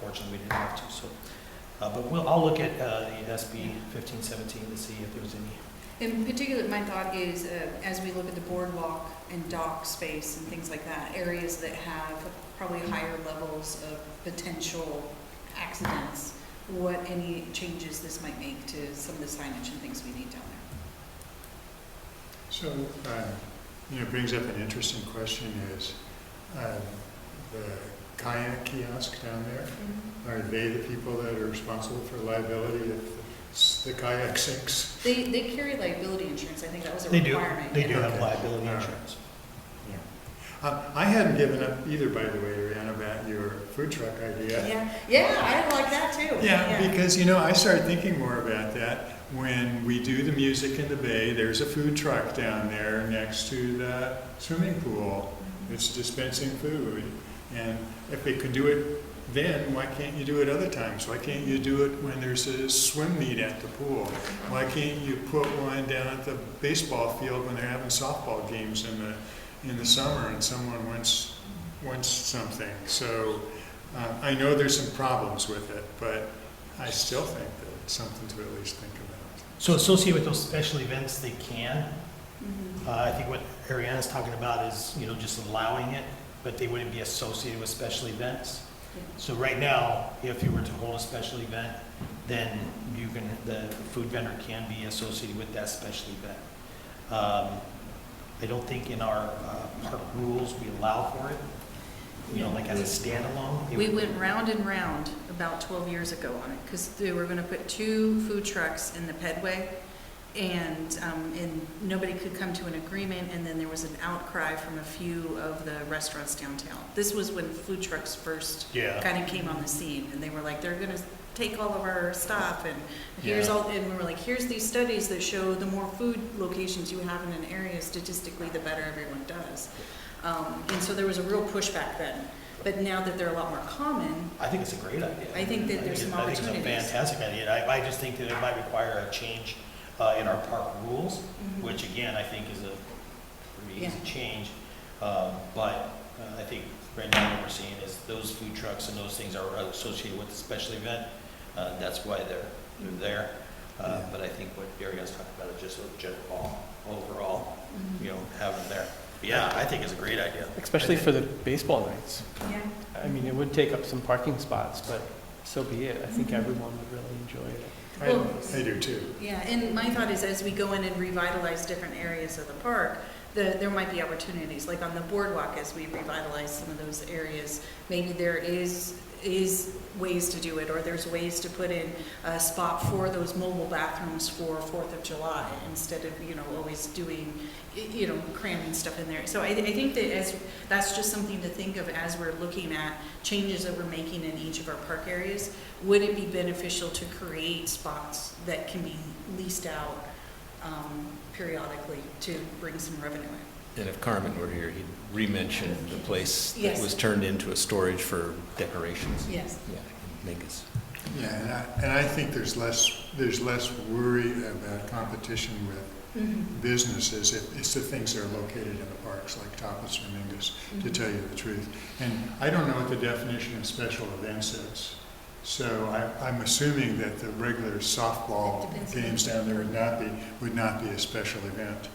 Fortunately, we didn't have to, so. But I'll look at the SB 1517 to see if there's any. In particular, my thought is, as we look at the boardwalk and dock space and things like that, areas that have probably higher levels of potential accidents, what any changes this might make to some of the signage and things we need down there. So, brings up an interesting question is, the kayak kiosk down there, are they the people that are responsible for liability if the kayak sinks? They carry liability insurance. I think that was a They do. requirement. They do yeah. have liability All right. insurance. I hadn't given up either, by the way, Rihanna, about your food truck idea. Yeah, I like that too. Yeah, because, I started thinking more about that. When we do the music in the bay, there's a food truck down there next to the swimming pool. It's dispensing food. And if they could do it then, why can't you do it other times? Why can't you do it when there's a swim meet at the pool? Why can't you put one down at the baseball field when they're having softball games in the summer and someone wants something? So I know there's some problems with it, but I still think that it's something to at least think about. So associated with those special events, they can. Mhm. I think what Ariana's talking about is, just allowing it, but they wouldn't be associated with special events. Yeah. So right now, if you were to hold a special event, then the food vendor can be associated with that special event. I don't think in our park rules we allow for it, like as a standalone. We went round and round about 12 years ago on it, because they were going to put 2 food trucks in the Pedway, and nobody could come to an agreement, and then there was an outcry from a few of the restaurants downtown. This was when food trucks first kind of came on the scene, and they were like, they're going to take all of our stuff, and here's all, and we were like, here's these studies that show the more food locations you have in an area, statistically, the better everyone does. And so there was a real pushback then. But now that they're a lot more common, I think it's a great idea. I think that there's some opportunities. I think it's a fantastic idea. I just think that it might require a change in our park rules, Mhm. which again, I think is a pretty easy Yeah. change. But I think right now what we're seeing is those food trucks and those things are associated with the special event. That's why they're there. But I think what Ariana's talking about is just a general, overall, have them there. But yeah, I think it's a great idea. Especially for the baseball nights. Yeah. I mean, it would take up some parking spots, but so be it. I think everyone would really enjoy it. I do too. Yeah, and my thought is as we go in and revitalize different areas of the park, there might be opportunities, like on the boardwalk, as we revitalize some of those areas, maybe there is ways to do it, or there's ways to put in a spot for those mobile bathrooms for 4th of July, instead of, always doing, cramming stuff in there. So I think that that's just something to think of as we're looking at changes that we're making in each of our park areas. Would it be beneficial to create spots that can be leased out periodically to bring some revenue in? And if Carmen were here, he'd re-mention the place that Yes. was turned into a storage for decorations. Yes. Yeah, in Mingus. Yeah, and I think there's less worry about competition with businesses. It's the things that are located in the parks, like Tapas or Mingus, to tell you the truth. And I don't know what the definition of special events is. So I'm assuming that the regular softball games down there would not be a special event.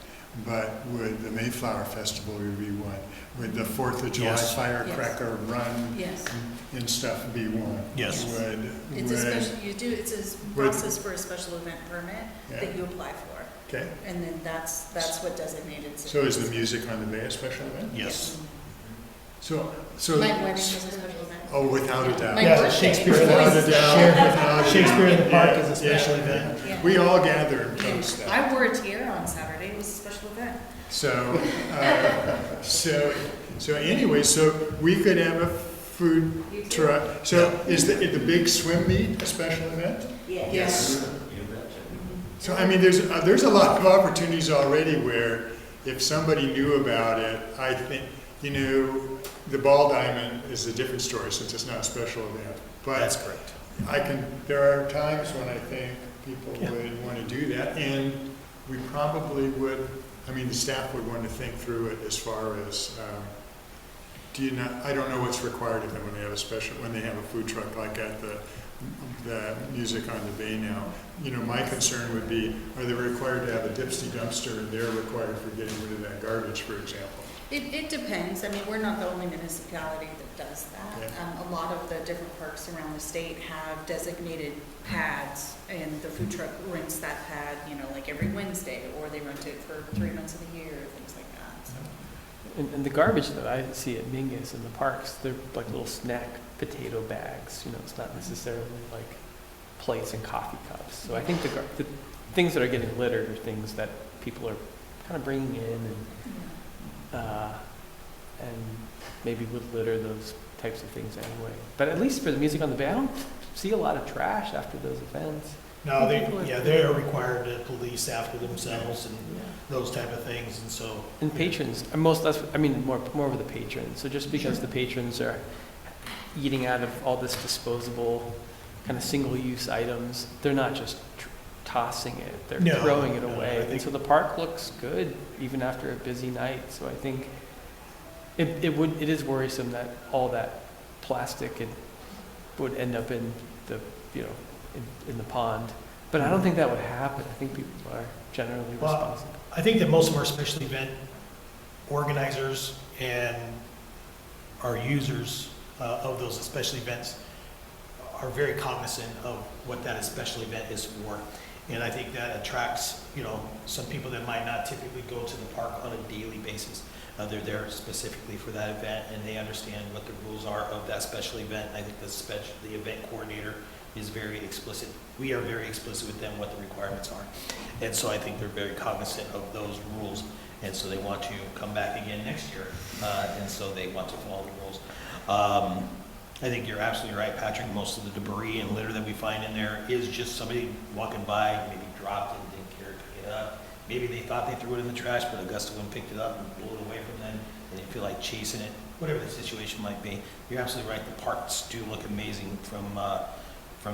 But would the Mayflower Festival be one? Would the 4th of July Yes. firecracker run Yes. and stuff be one? Yes. It's a special, it's a process for a special event permit Yeah. that you apply for. Okay, And then that's what designated. so is the music on the Bay a special event? Yes. So, My wedding is a special event. oh, without a doubt. My Yeah, birthday. Shakespeare Without a doubt. Shakespeare in the Park is a Yeah, special yeah, event. yeah. We all gather and Yeah. post that. I wore a tiara on Saturday, it was a special event. So anyway, so we could have a food truck. So is the big swim meet a special event? Yes. So, I mean, there's a lot of opportunities already where if somebody knew about it, I think, the Ball Diamond is a different story since it's not a special event. That's But correct. there are times when I think people would want to do that, and we probably would, the staff would want to think through it as far as, I don't know what's required of them when they have a food truck like at the music on the Bay now. My concern would be, are they required to have a Dipsy dumpster and they're required for getting rid of that garbage, for example? It depends. We're not the only municipality that does that. Yeah. A lot of the different parks around the state have designated pads, and the food truck rents that pad, like every Wednesday, or they rent it for 3 months of the year, things like that. So. And the garbage that I see at Mingus in the parks, they're like little snack potato bags. It's not necessarily like plates and coffee cups. So I think the things that are getting littered are things that people are kind of bringing in and maybe would litter those types of things anyway. But at least for the music on the Bay, I don't see a lot of trash after those events. No, they're required to police after themselves and those type of things, and so. And patrons, more of the patrons. So just because the patrons are eating out of all this disposable kind of single-use items, they're not just tossing it, they're No, throwing it no, away. I And think- so the park looks good even after a busy night. So I think it is worrisome that all that plastic would end up in the, in the pond. But I don't think that would happen. I think people are generally Well, responsible. I think that most of our special event organizers and our users of those special events are very cognizant of what that special event is for. And I think that attracts, some people that might not typically go to the park on a daily basis. They're there specifically for that event, and they understand what the rules are of that special event. I think the event coordinator is very explicit. We are very explicit with them what the requirements are. And so I think they're very cognizant of those rules. And so they want to come back again next year. And so they want to follow the rules. I think you're absolutely right, Patrick. Most of the debris and litter that we find in there is just somebody walking by, maybe dropped it and didn't care to pick it up. Maybe they thought they threw it in the trash, but Augusta went and picked it up and blew it away from them. They didn't feel like chasing it, whatever the situation might be. You're absolutely right. The parks do look amazing from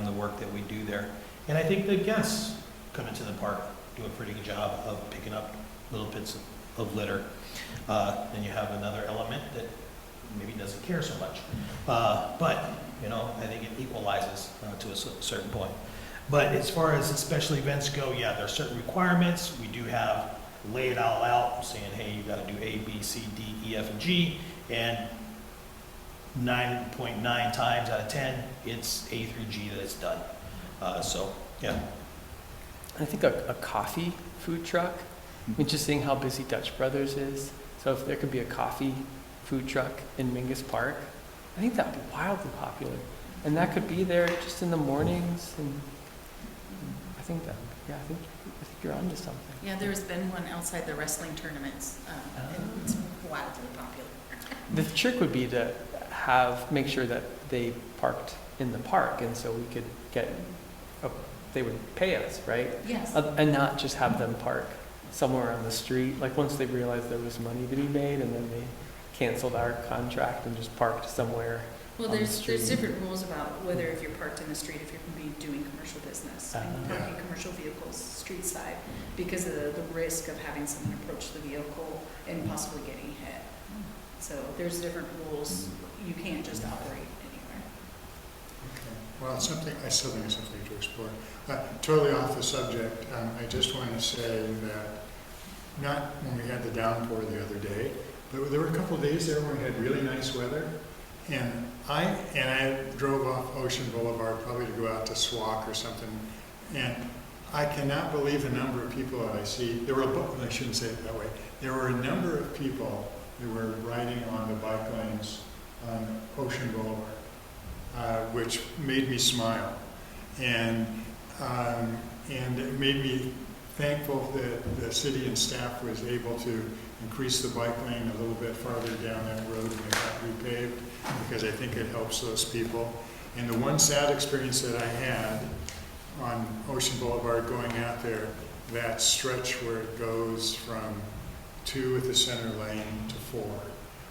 the work that we do there. And I think the guests coming to the park do a pretty good job of picking up little bits of litter. Then you have another element that maybe doesn't care so much. But, you know, I think it equalizes to a certain point. But as far as special events go, yeah, there are certain requirements. We do have lay it all out, saying, hey, you got to do A, B, C, D, E, F, and G, and 9.9 times out of 10, it's A through G that it's done. So, yeah. I think a coffee food truck, I mean, just seeing how busy Dutch Brothers is, so if there could be a coffee food truck in Mingus Park, I think that would be wildly popular. And that could be there just in the mornings, and I think that, yeah, I think you're onto something. Yeah, there's been one outside the wrestling tournaments, and it's wildly popular. The trick would be to make sure that they parked in the park, and so we could they would pay us, right? Yes. And not just have them park somewhere on the street, like once they realized there was money to be made, and then they canceled our contract and just parked somewhere. Well, on the there's street. different rules about whether if you're parked in the street, if you're going to be doing commercial business, and parking commercial vehicles street side, because of the risk of having someone approach the vehicle and possibly getting hit. So there's different rules. You can't just operate anywhere. Okay. Well, it's something, I still think it's something to explore. Totally off the subject, I just want to say that, not when we had the downpour the other day, but there were a couple of days there when we had really nice weather, and I drove off Ocean Boulevard probably to go out to Swak or something, and I cannot believe the number of people that I see. I shouldn't say it that way. There were a number of people who were riding on the bike lanes on Ocean Boulevard, which made me smile. And it made me thankful that the city and staff was able to increase the bike lane a little bit farther down that road and it got repaved, because I think it helps those people. And the one sad experience that I had on Ocean Boulevard going out there, that stretch where it goes from 2 at the center lane to 4.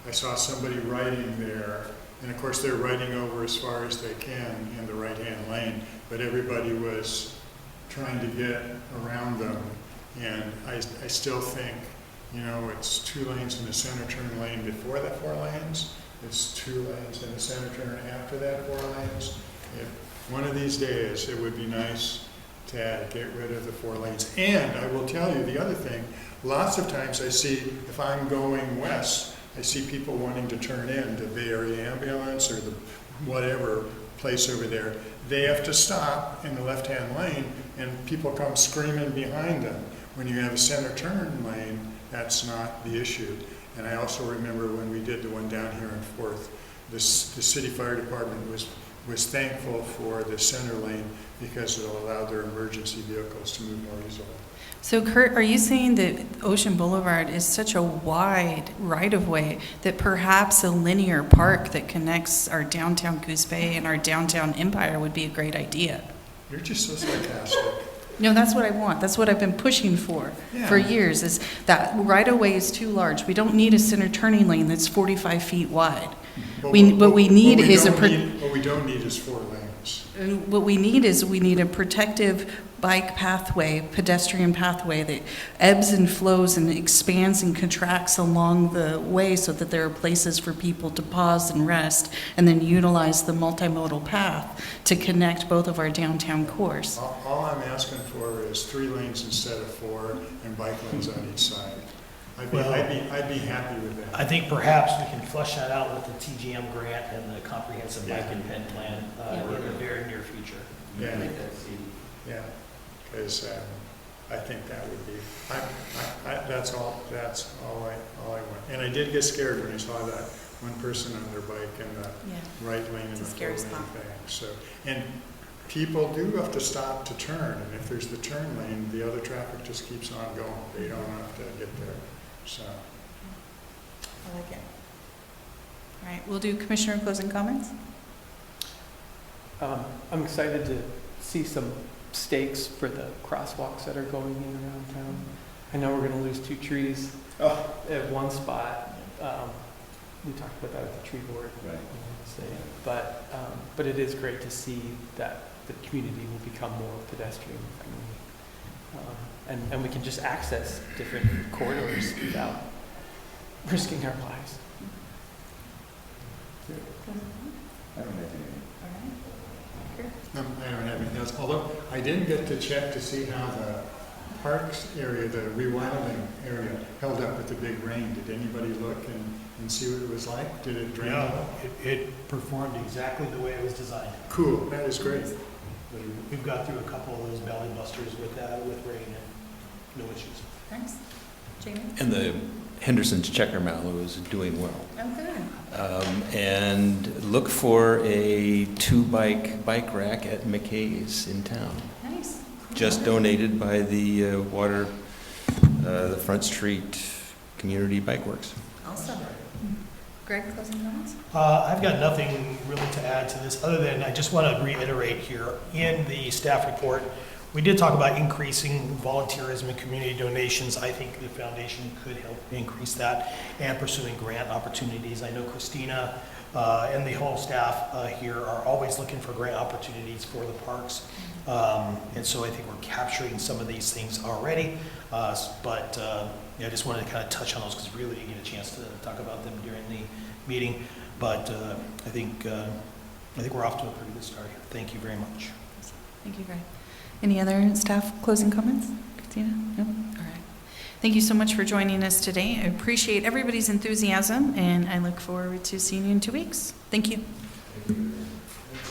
I saw somebody riding there, and of course they're riding over as far as they can in the right-hand lane, but everybody was trying to get around them. And I still think, you know, it's 2 lanes in the center turn lane before that 4 lanes. It's 2 lanes in the center turn after that 4 lanes. If one of these days, it would be nice to get rid of the 4 lanes. And I will tell you the other thing, lots of times I see, if I'm going west, I see people wanting to turn in to Bay Area Ambulance or the whatever place over there. They have to stop in the left-hand lane and people come screaming behind them. When you have a center turn lane, that's not the issue. And I also remember when we did the one down here in Fourth, the city fire department was thankful for the center lane because it allowed their emergency vehicles to move more easily. So Kurt, are you saying that Ocean Boulevard is such a wide right-of-way that perhaps a linear park that connects our downtown Coos Bay and our downtown Empire would be a great idea? You're just so sarcastic. No, that's what I want. That's what I've been pushing for Yeah. years, is that right-of-way is too large. We don't need a center turning lane that's 45 feet wide. What we need is what we don't need is 4 lanes. What we need is a protective bike pathway, pedestrian pathway that ebbs and flows and expands and contracts along the way so that there are places for people to pause and rest and then utilize the multimodal path to connect both of our downtown cores. All I'm asking for is 3 lanes instead of 4 and bike lanes on each side. I'd be happy with that. I think perhaps we can flush that out with the TGM grant and the comprehensive bike and pen plan in the very near future. Yeah, because I think that would be, that's all I want. And I did get scared when I saw that one person on their bike in the right lane in the 4-lane thing. So, and people do have to stop to turn, and if there's the turn lane, the other traffic just keeps on going. They don't have to get there. So, I like it. All right, we'll do commissioner closing comments. I'm excited to see some stakes for the crosswalks that are going in around town. I know we're going to lose 2 trees at one spot. We talked about that at the tree board. Right. But it is great to see that the community will become more pedestrian friendly. And we can just access different corridors without risking our lives. I don't have anything else, although I didn't get to check to see how the parks area, the rewilding area, held up with the big rain. Did anybody look and see what it was like? Did it drain well? It performed exactly the way it was designed. Cool, that is great. We've got through a couple of those belly busters with rain and no issues. Thanks. Jamie? And the Henderson's Checker Mallow is doing well. Oh, good. And look for a 2-bike bike rack at McKay's in town. Nice. Just donated by the the Front Street Community Bike Works. Awesome. Greg, closing comments? I've got nothing really to add to this, other than I just want to reiterate here, in the staff report, we did talk about increasing volunteerism and community donations. I think the foundation could help increase that, and pursuing grant opportunities. I know Christina and the whole staff here are always looking for grant opportunities for the parks. And so I think we're capturing some of these things already. But I just wanted to kind of touch on those because we really didn't get a chance to talk about them during the meeting. But I think we're off to a pretty good start here. Thank you very much. Thank you, Greg. Any other staff closing comments? Christina? No? All right. Thank you so much for joining us today. I appreciate everybody's enthusiasm, and I look forward to seeing you in 2 weeks. Thank you.